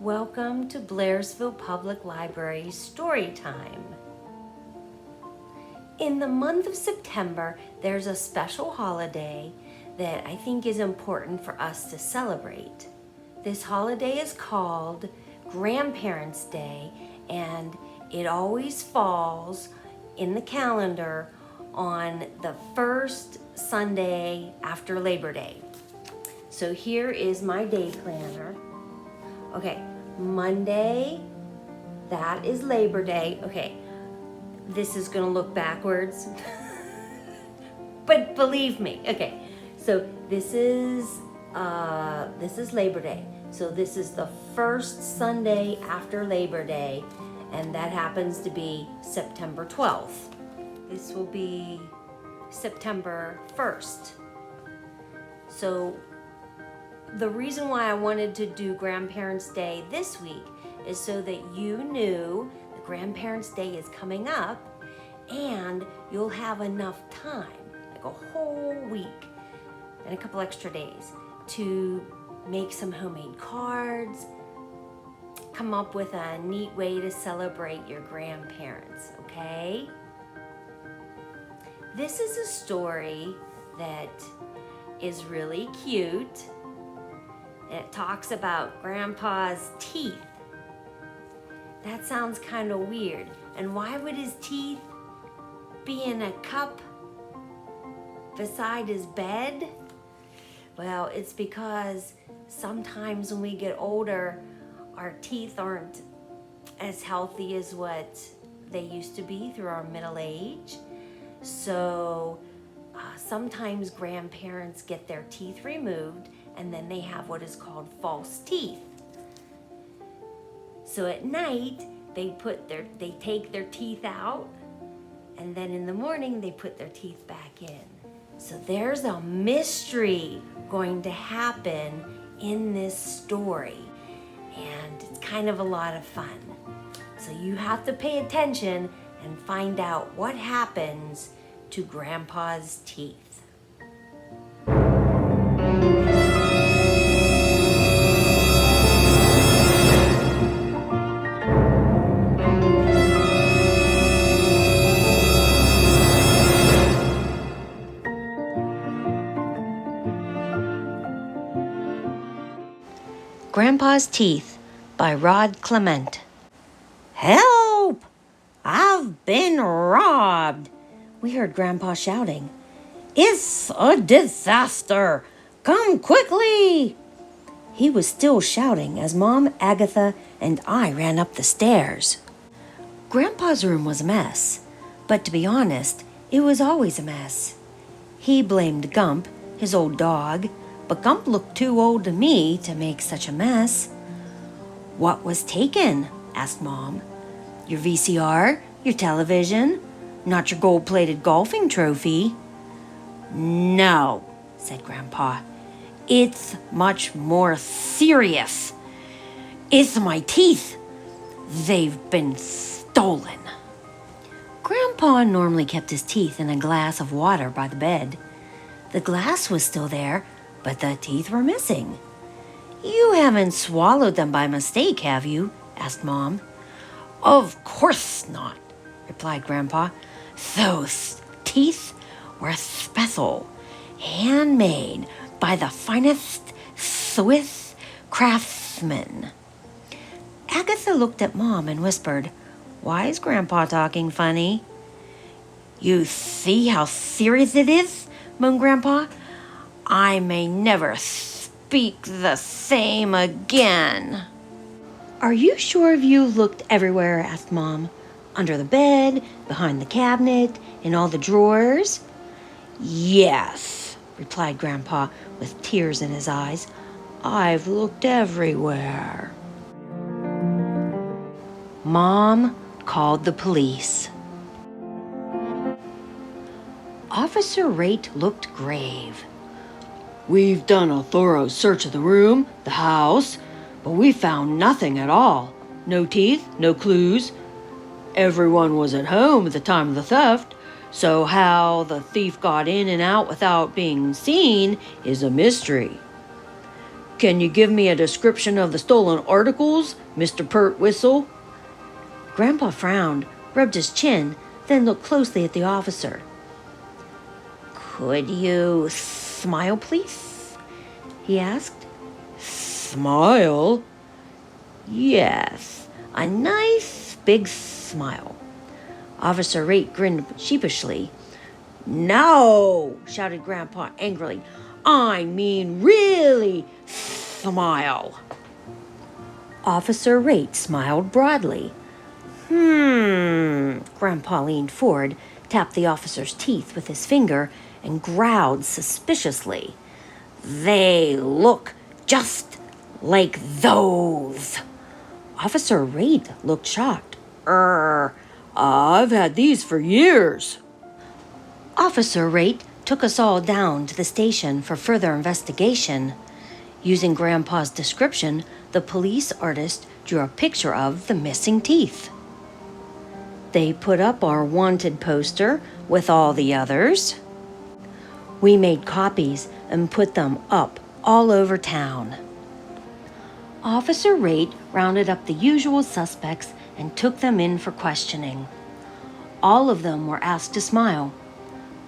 Welcome to Blairsville Public Library's Story Time. In the month of September, there's a special holiday that I think is important for us to celebrate. This holiday is called Grandparents' Day, and it always falls in the calendar on the first Sunday after Labor Day. So here is my day planner. Okay, Monday, that is Labor Day. Okay, this is gonna look backwards, but believe me. Okay, so this is Labor Day. So this is the first Sunday after Labor Day, and that happens to be September 12th. This will be September 1st. So the reason why I wanted to do Grandparents' Day this week is so that you knew the Grandparents' Day is coming up and you'll have enough time, like a whole week and a couple extra days, to make some homemade cards, come up with a neat way to celebrate your grandparents, okay? This is a story that is really cute. It talks about Grandpa's teeth. That sounds kind of weird. And why would his teeth be in a cup beside his bed? Well, it's because sometimes when we get older, our teeth aren't as healthy as what they used to be through our middle age. So sometimes grandparents get their teeth removed, and then they have what is called false teeth. So at night, they take their teeth out, and then in the morning, they put their teeth back in. So there's a mystery going to happen in this story, and it's kind of a lot of fun. So you have to pay attention and find out what happens to Grandpa's teeth. Grandpa's Teeth by Rod Clement. Help! I've been robbed, we heard Grandpa shouting. It's a disaster! Come quickly! He was still shouting as Mom, Agatha, and I ran up the stairs. Grandpa's room was a mess, but to be honest, it was always a mess. He blamed Gump, his old dog, but Gump looked too old to me to make such a mess. What was taken? Asked Mom. Your VCR? Your television? Not your gold-plated golfing trophy? No, said Grandpa. It's much more serious. It's my teeth. They've been stolen. Grandpa normally kept his teeth in a glass of water by the bed. The glass was still there, but the teeth were missing. You haven't swallowed them by mistake, have you? Asked Mom. Of course not, replied Grandpa. Those teeth were special, handmade by the finest Swiss craftsmen. Agatha looked at Mom and whispered, Why is Grandpa talking funny? You see how serious it is, moaned Grandpa. I may never speak the same again. Are you sure you looked everywhere? Asked Mom. Under the bed, behind the cabinet, in all the drawers? Yes, replied Grandpa with tears in his eyes. I've looked everywhere. Mom called the police. Officer Raitt looked grave. We've done a thorough search of the room, the house, but we found nothing at all. No teeth, no clues. Everyone was at home at the time of the theft, so how the thief got in and out without being seen is a mystery. Can you give me a description of the stolen articles, Mr. Pert Whistle? Grandpa frowned, rubbed his chin, then looked closely at the officer. Could you smile, please? He asked. Smile? Yes, a nice big smile. Officer Rate grinned sheepishly. No, shouted Grandpa angrily. I mean really smile. Officer Rate smiled broadly. Grandpa leaned forward, tapped the officer's teeth with his finger, and growled suspiciously. They look just like those. Officer Rate looked shocked. I've had these for years. Officer Rate took us all down to the station for further investigation. Using Grandpa's description, the police artist drew a picture of the missing teeth. They put up our wanted poster with all the others. We made copies and put them up all over town. Officer Rate rounded up the usual suspects and took them in for questioning. All of them were asked to smile.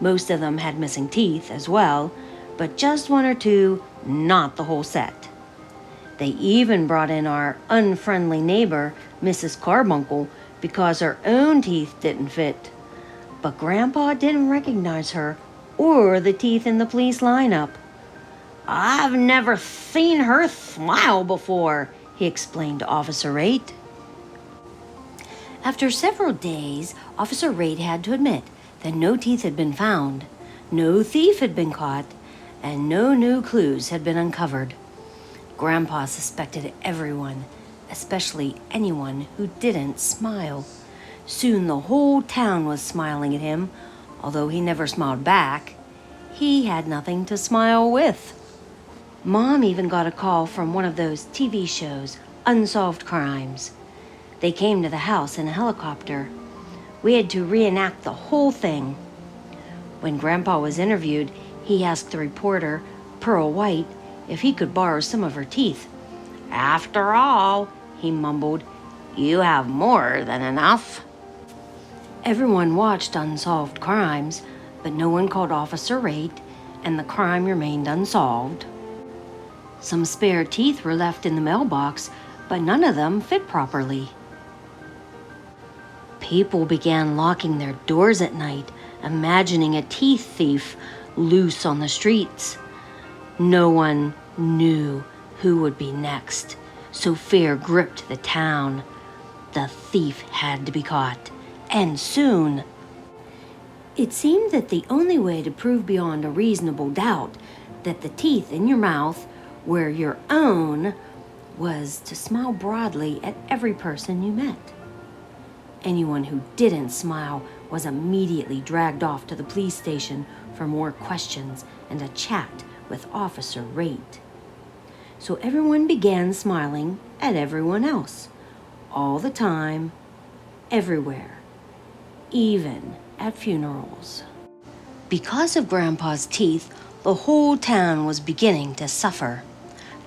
Most of them had missing teeth as well, but just one or two, not the whole set. They even brought in our unfriendly neighbor, Mrs. Carbuncle, because her own teeth didn't fit. But Grandpa didn't recognize her or the teeth in the police lineup. I've never seen her smile before, he explained to Officer Rate. After several days, Officer Rate had to admit that no teeth had been found, no thief had been caught, and no new clues had been uncovered. Grandpa suspected everyone, especially anyone who didn't smile. Soon the whole town was smiling at him, although he never smiled back. He had nothing to smile with. Mom even got a call from one of those TV shows, Unsolved Crimes. They came to the house in a helicopter. We had to reenact the whole thing. When Grandpa was interviewed, he asked the reporter, Pearl White, if he could borrow some of her teeth. After all, he mumbled, you have more than enough. Everyone watched Unsolved Crimes, but no one called Officer Rate, and the crime remained unsolved. Some spare teeth were left in the mailbox, but none of them fit properly. People began locking their doors at night, imagining a teeth thief loose on the streets. No one knew who would be next, so fear gripped the town. The thief had to be caught, and soon. It seemed that the only way to prove beyond a reasonable doubt that the teeth in your mouth were your own was to smile broadly at every person you met. Anyone who didn't smile was immediately dragged off to the police station for more questions and a chat with Officer Rate. So everyone began smiling at everyone else, all the time, everywhere, even at funerals. Because of Grandpa's teeth, the whole town was beginning to suffer.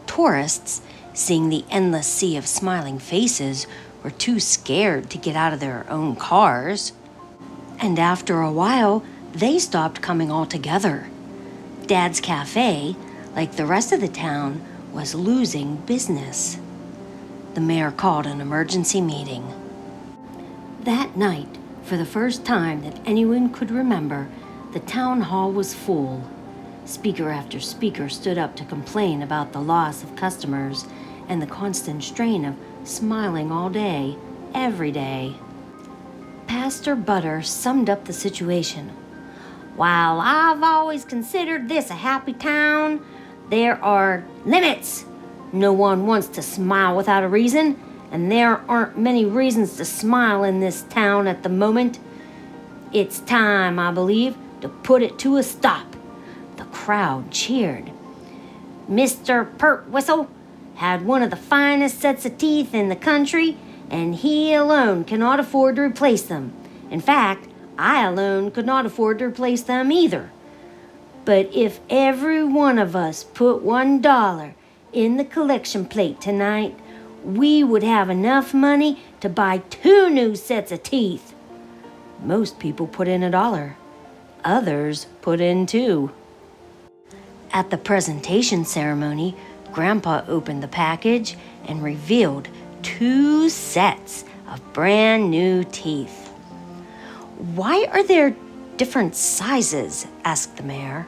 Tourists, seeing the endless sea of smiling faces, were too scared to get out of their own cars. And after a while, they stopped coming altogether. Dad's Cafe, like the rest of the town, was losing business. The mayor called an emergency meeting. That night, for the first time that anyone could remember, the town hall was full. Speaker after speaker stood up to complain about the loss of customers and the constant strain of smiling all day, every day. Pastor Butter summed up the situation. While I've always considered this a happy town, there are limits. No one wants to smile without a reason, and there aren't many reasons to smile in this town at the moment. It's time, I believe, to put it to a stop. The crowd cheered. Mr. Pert Whistle had one of the finest sets of teeth in the country, and he alone cannot afford to replace them. In fact, I alone could not afford to replace them either. But if every one of us put $1 in the collection plate tonight, we would have enough money to buy 2 new sets of teeth. Most people put in $1. Others put in 2. At the presentation ceremony, Grandpa opened the package and revealed 2 sets of brand new teeth. "Why are there different sizes?" asked the mayor.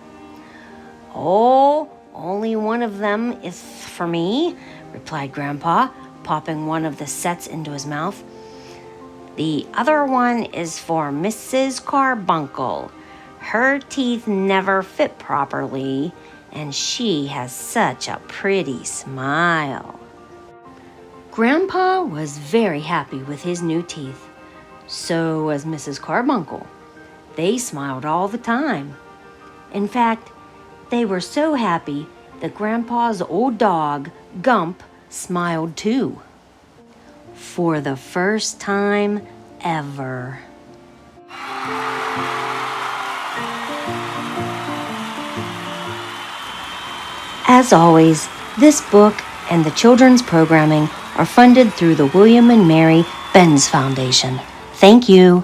"Oh, only one of them is for me," replied Grandpa, popping one of the sets into his mouth. "The other one is for Mrs. Carbuncle. Her teeth never fit properly, and she has such a pretty smile." Grandpa was very happy with his new teeth. So was Mrs. Carbuncle. They smiled all the time. In fact, they were so happy that Grandpa's old dog, Gump, smiled too. For the first time ever. As always, this book and the children's programming are funded through the William and Mary Benz Foundation. Thank you.